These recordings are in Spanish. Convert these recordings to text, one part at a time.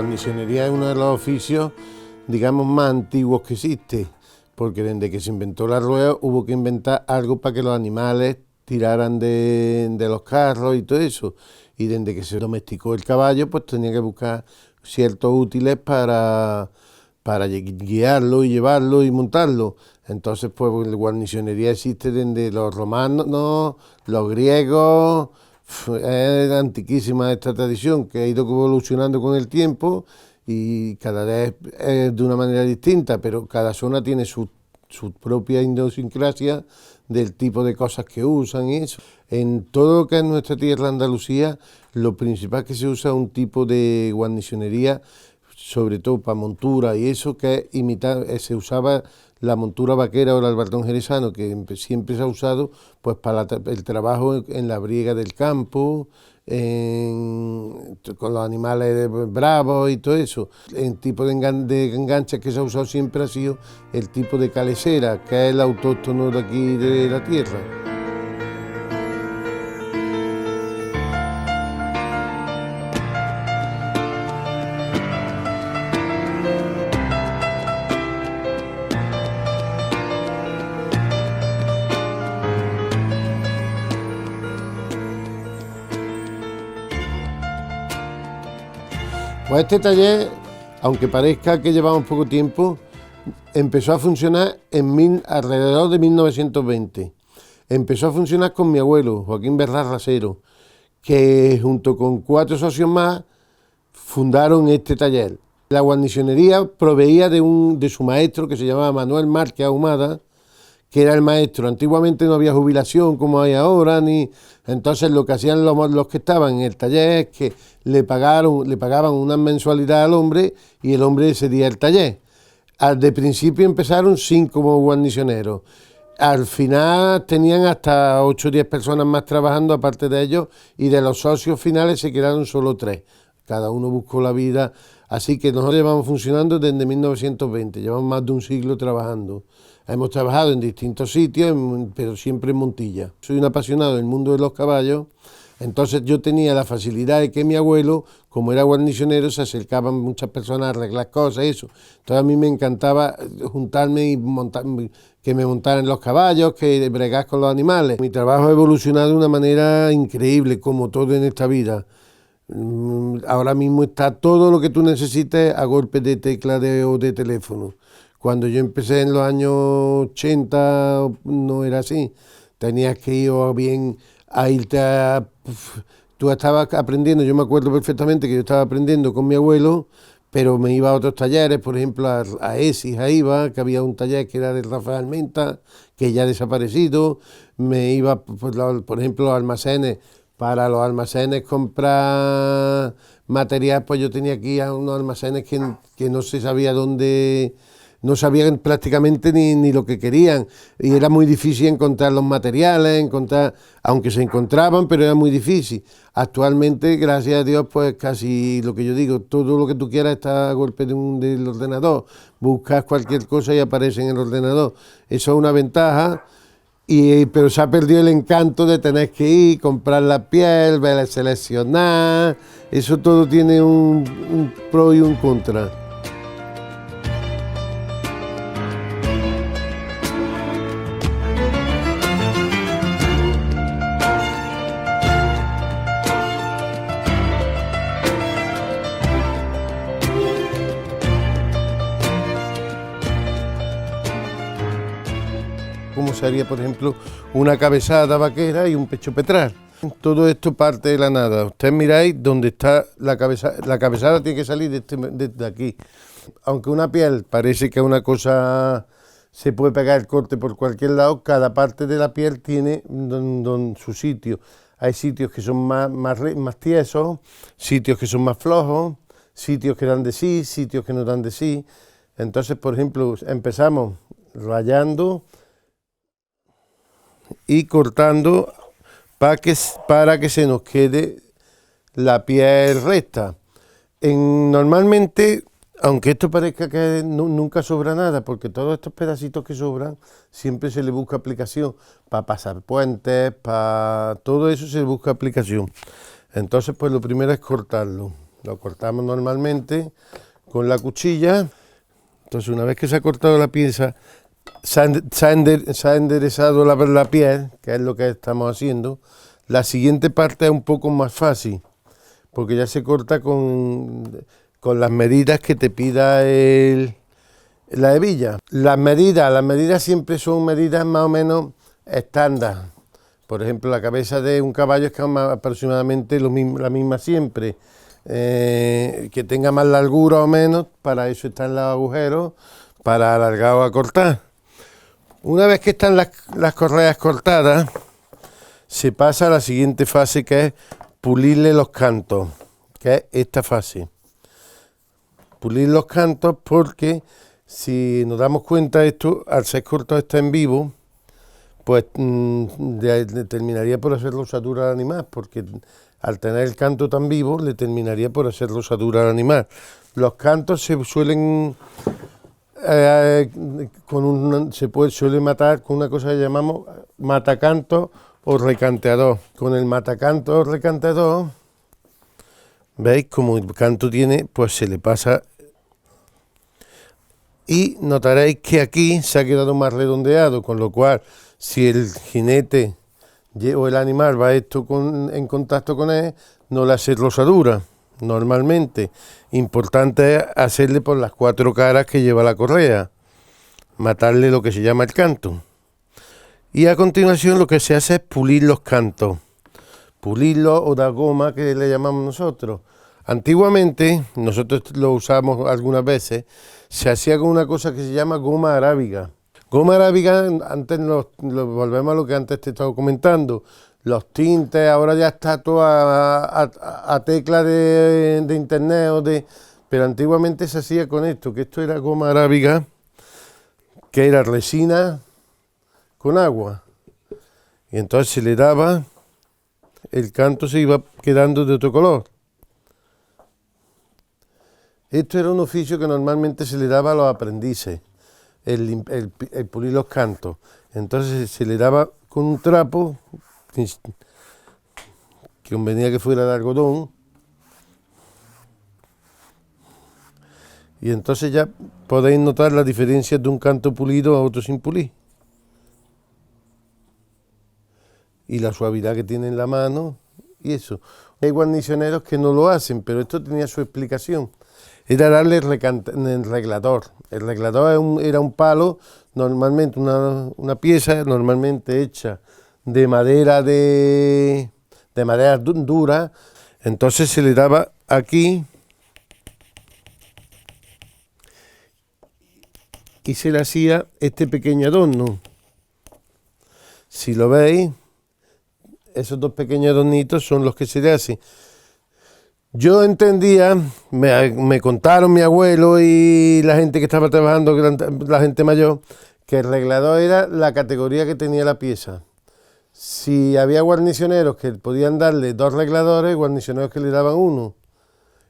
guarnicionería es uno de los oficios, digamos, más antiguos que existe, porque desde que se inventó la rueda hubo que inventar algo para que los animales tiraran de los carros y todo eso. Y desde que se domesticó el caballo, pues tenía que buscar ciertos útiles para guiarlo y llevarlo y montarlo. Entonces, pues la guarnicionería existe desde los romanos, los griegos. Es antiquísima esta tradición que ha ido evolucionando con el tiempo y cada vez es de una manera distinta, pero cada zona tiene su propia idiosincrasia del tipo de cosas que usan y eso. En todo lo que es nuestra tierra Andalucía, lo principal que se usa es un tipo de guarnicionería, sobre todo para montura y eso, que es imitar, se usaba la montura vaquera o el albarrán jerezano, que siempre se ha usado pues para el trabajo en la briega del campo, con los animales bravos y todo eso. El tipo de enganche que se ha usado siempre ha sido el tipo de calecera, que es el autóctono de aquí de la tierra. Pues este taller, aunque parezca que llevamos poco tiempo, empezó a funcionar alrededor de 1920. Empezó a funcionar con mi abuelo, Joaquín Berrar Rasero, que junto con 4 socios más fundaron este taller. La guarnicionería proveía de su maestro, que se llamaba Manuel Márquez Ahumada, que era el maestro. Antiguamente no había jubilación como hay ahora, entonces lo que hacían los que estaban en el taller es que le pagaban una mensualidad al hombre y el hombre cedía el taller. De principio empezaron 5 como guarnicioneros. Al final tenían hasta 8 o 10 personas más trabajando aparte de ellos, y de los socios finales se quedaron solo 3. Cada uno buscó la vida, así que nosotros llevamos funcionando desde 1920, llevamos más de un siglo trabajando. Hemos trabajado en distintos sitios, pero siempre en Montilla. Soy un apasionado del mundo de los caballos, entonces yo tenía la facilidad de que mi abuelo, como era guarnicionero, se acercaban muchas personas a arreglar cosas y eso. Entonces a mí me encantaba juntarme y que me montaran los caballos, que bregar con los animales. Mi trabajo ha evolucionado de una manera increíble, como todo en esta vida. Ahora mismo está todo lo que tú necesites a golpe de tecla o de teléfono. Cuando yo empecé en los años 80 no era así. Tenías que ir bien a irte a... Tú estabas aprendiendo, yo me acuerdo perfectamente que yo estaba aprendiendo con mi abuelo, pero me iba a otros talleres, por ejemplo a ESIS, a IVA, que había un taller que era de Rafael Menta, que ya ha desaparecido. Me iba, por ejemplo, a los almacenes. Para los almacenes comprar material, pues yo tenía aquí a unos almacenes que no se sabía dónde, no sabían prácticamente ni lo que querían, y era muy difícil encontrar los materiales, aunque se encontraban, pero era muy difícil. Actualmente, gracias a Dios, pues casi lo que yo digo, todo lo que tú quieras está a golpe del ordenador. Buscas cualquier cosa y aparece en el ordenador. Eso es una ventaja. Pero se ha perdido el encanto de tener que ir, comprar la piel, ver, seleccionar. Eso todo tiene un pro y un contra. Como se haría, por ejemplo, una cabezada vaquera y un pecho petral. Todo esto parte de la nada. Ustedes miráis dónde está la cabezada tiene que salir de aquí. Aunque una piel parece que una cosa se puede pegar el corte por cualquier lado, cada parte de la piel tiene su sitio. Hay sitios que son más tiesos, sitios que son más flojos, sitios que dan de sí, sitios que no dan de sí. Entonces, por ejemplo, empezamos rayando y cortando para que se nos quede la piel recta. Normalmente, aunque esto parezca que nunca sobra nada, porque todos estos pedacitos que sobran siempre se le busca aplicación, para pasar puentes, para todo eso se busca aplicación. Entonces, pues lo primero es cortarlo. Lo cortamos normalmente con la cuchilla. Entonces, una vez que se ha cortado la pieza, se ha enderezado la piel, que es lo que estamos haciendo. La siguiente parte es un poco más fácil, porque ya se corta con las medidas que te pida la hebilla. Las medidas siempre son medidas más o menos estándar. Por ejemplo, la cabeza de un caballo es aproximadamente la misma siempre. Que tenga más largura o menos, para eso están los agujeros, para alargar o acortar. Una vez que están las correas cortadas, se pasa a la siguiente fase, que es pulirle los cantos, que es esta fase. Pulir los cantos, porque si nos damos cuenta, esto, al ser cortado está en vivo, pues terminaría por hacer rosadura al animal, porque al tener el canto tan vivo, le terminaría por hacer rosadura al animal. Los cantos se suelen suele matar con una cosa que llamamos matacanto o recanteador. Con el matacanto o recanteador, veis como el canto tiene, pues se le pasa, y notaréis que aquí se ha quedado más redondeado, con lo cual si el jinete o el animal va en contacto con él, no le hace rosadura normalmente. Importante es hacerle por las 4 caras que lleva la correa, matarle lo que se llama el canto. Y a continuación lo que se hace es pulir los cantos, pulirlo o dar goma, que le llamamos nosotros. Antiguamente, nosotros lo usamos algunas veces, se hacía con una cosa que se llama goma arábiga. Goma arábiga, antes volvemos a lo que antes te estaba comentando, los tintes, ahora ya está todo a tecla de internet, pero antiguamente se hacía con esto, que esto era goma arábiga, que era resina con agua, y entonces se le daba, el canto se iba quedando de otro color. Esto era un oficio que normalmente se le daba a los aprendices, el pulir los cantos. Entonces se le daba con un trapo, que convenía que fuera de algodón, y entonces ya podéis notar la diferencia de un canto pulido a otro sin pulir. Y la suavidad que tiene en la mano, y eso. Hay guarnicioneros que no lo hacen, pero esto tenía su explicación. Era darle el reglador. El reglador era un palo, normalmente una pieza normalmente hecha de madera dura. Entonces se le daba aquí y se le hacía este pequeño adorno. Si lo veis, esos 2 pequeños adornitos son los que se le hacen. Yo entendía, me contaron mi abuelo y la gente que estaba trabajando, la gente mayor, que el reglador era la categoría que tenía la pieza. Si había guarnicioneros que podían darle 2 regladores, guarnicioneros que le daban 1,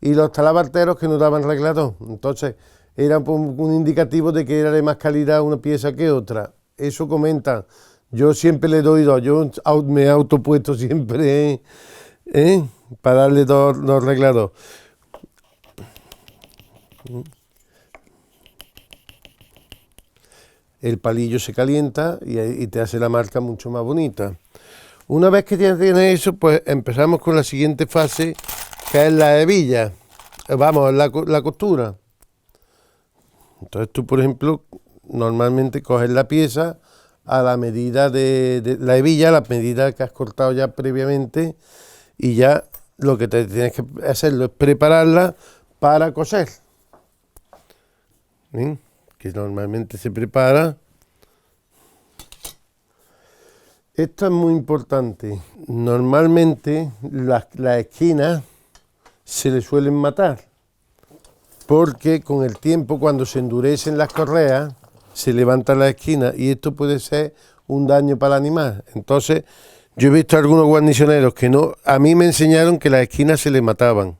y los talabarteros que no daban reglador. Entonces era un indicativo de que era de más calidad una pieza que otra. Eso comentan. Yo siempre le doy 2, yo me he autopuesto siempre, para darle 2 reglados. El palillo se calienta y te hace la marca mucho más bonita. Una vez que tienes eso, pues empezamos con la siguiente fase, que es la hebilla. Vamos, la costura. Entonces tú, por ejemplo, normalmente coges la pieza a la medida de la hebilla, la medida que has cortado ya previamente, y ya lo que te tienes que hacerlo es prepararla para coser. ¿Bien? Que normalmente se prepara. Esto es muy importante. Normalmente las esquinas se le suelen matar, porque con el tiempo, cuando se endurecen las correas, se levantan las esquinas y esto puede ser un daño para el animal. Entonces, yo he visto algunos guarnicioneros que no, a mí me enseñaron que las esquinas se le mataban.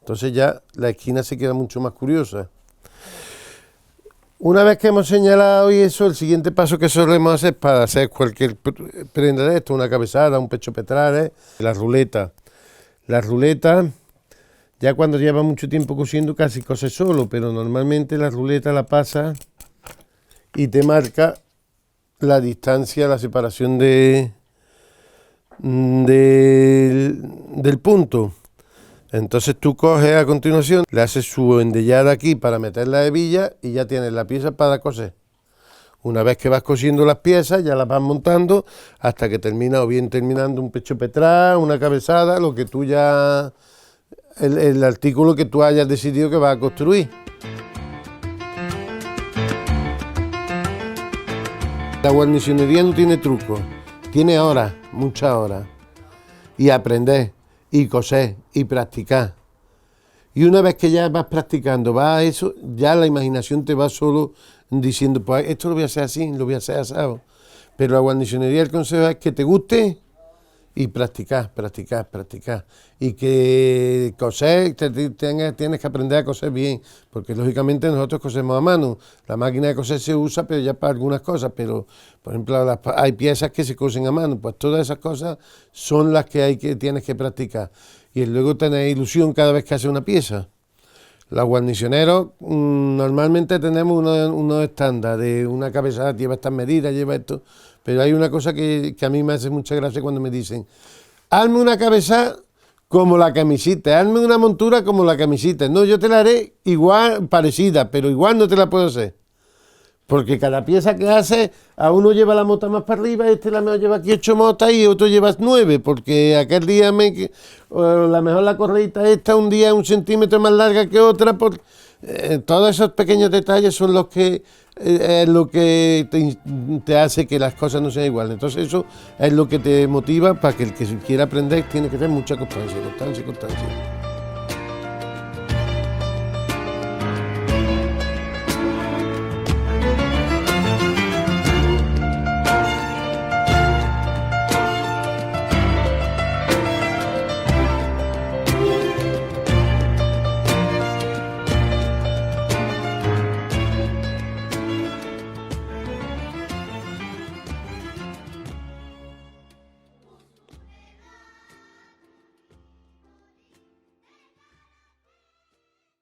Entonces ya la esquina se queda mucho más curiosa. Una vez que hemos señalado y eso, el siguiente paso que solemos hacer para hacer cualquier prenda de esto, una cabezada, un pecho petrales, la ruleta. La ruleta, ya cuando lleva mucho tiempo cosiendo casi cose solo, pero normalmente la ruleta la pasa y te marca la distancia, la separación del punto. Entonces tú coges a continuación, le haces su endellada aquí para meter la hebilla y ya tienes la pieza para coser. Una vez que vas cosiendo las piezas, ya las vas montando hasta que termina o bien terminando un pecho petral, una cabezada, lo que tú ya, el artículo que tú hayas decidido que vas a construir. La guarnicionería no tiene truco, tiene horas, muchas horas. Y aprender, y coser, y practicar. Y una vez que ya vas practicando, vas a eso, ya la imaginación te va solo diciendo, pues esto lo voy a hacer así, lo voy a hacer asado. Pero la guarnicionería, el consejo es que te guste y practicar. Y que coser, tienes que aprender a coser bien, porque lógicamente nosotros cosemos a mano. La máquina de coser se usa, pero ya para algunas cosas, pero por ejemplo hay piezas que se cosen a mano, pues todas esas cosas son las que tienes que practicar. Y luego tener ilusión cada vez que haces una pieza. Los guarnicioneros normalmente tenemos unos estándar de una cabezada, lleva estas medidas, lleva esto, pero hay una cosa que a mí me hace mucha gracia cuando me dicen, hazme una cabezada como la camisita, hazme una montura como la camisita. No, yo te la haré igual, parecida, pero igual no te la puedo hacer. Porque cada pieza que hace, a uno lleva la mota más para arriba, la mejor lleva aquí 8 motas y otro lleva 9, porque aquel día la mejor la correita esta un día 1 centímetro más larga que otra. Todos esos pequeños detalles son los que lo que te hace que las cosas no sean iguales. Entonces eso es lo que te motiva para que el que quiera aprender tiene que tener mucha constancia.